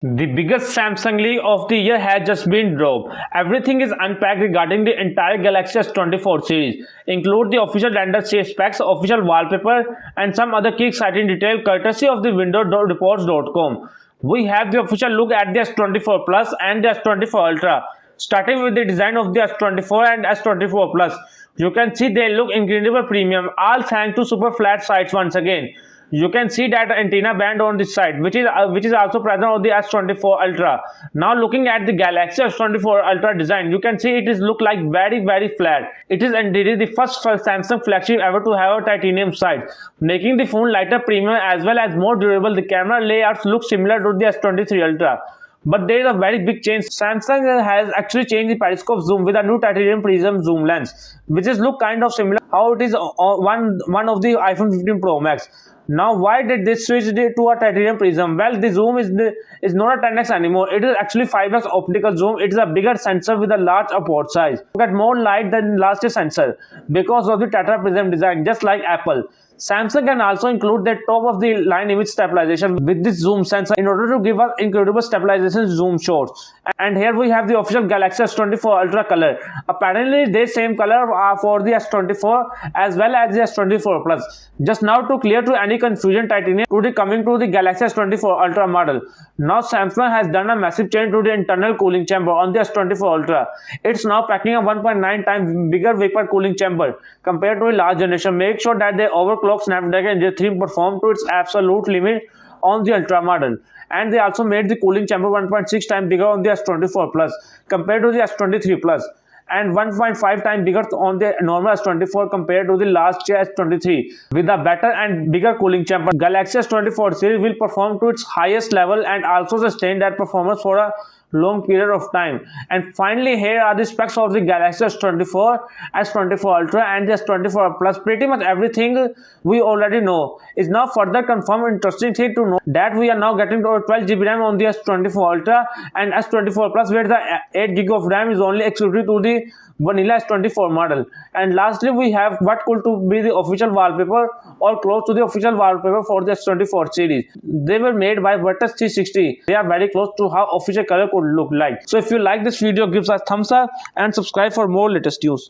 The biggest Samsung leak of the year has just been dropped. Everything is unpacked regarding the entire Galaxy S24 series, include the official render specs, official wallpaper, and some other key exciting detail courtesy of the window.reports.com. We have the official look at the S24 Plus and the S24 Ultra. Starting with the design of the S24 and S24 Plus, you can see they look incredible premium, all thanks to super flat sides once again. You can see that antenna band on this side, which is also present on the S24 Ultra. Now looking at the Galaxy S24 Ultra design, you can see it is look like very flat. It is indeed the first Samsung flagship ever to have a titanium side, making the phone lighter, premium as well as more durable. The camera layouts look similar to the S23 Ultra. But there is a very big change. Samsung has actually changed the periscope zoom with a new titanium prism zoom lens, which is look kind of similar how it is on one of the iPhone 15 Pro Max. Now, why did they switch to a titanium prism? Well, the zoom is not a 10x anymore. It is actually 5x optical zoom. It is a bigger sensor with a large port size. You get more light than last year's sensor because of the tetra prism design, just like Apple. Samsung can also include the top of the line image stabilization with this zoom sensor in order to give us incredible stabilization zoom shots. And here we have the official Galaxy S24 Ultra color. Apparently, they same color for the S24 as well as the S24 Plus. Just now to clear to any confusion, titanium coming to the Galaxy S24 Ultra model. Now Samsung has done a massive change to the internal cooling chamber on the S24 Ultra. It's now packing a 1.9 times bigger vapor cooling chamber compared to the last generation. Make sure that they overclock Snapdragon J3 perform to its absolute limit on the Ultra model. And they also made the cooling chamber 1.6 times bigger on the S24 Plus compared to the S23 Plus, and 1.5 times bigger on the normal S24 compared to the last year S23. With a better and bigger cooling chamber, Galaxy S24 series will perform to its highest level and also sustain that performance for a long period of time. And finally, here are the specs of the Galaxy S24, S24 Ultra and the S24 Plus. Pretty much everything we already know is now further confirmed. Interesting thing to know that we are now getting to 12GB RAM on the S24 Ultra and S24 Plus, where the 8GB of RAM is only exclusive to the vanilla S24 model. And lastly, we have what could to be the official wallpaper or close to the official wallpaper for the S24 series. They were made by Vertex 360. They are very close to how official color could look like. So if you like this video, give us a thumbs up and subscribe for more latest news.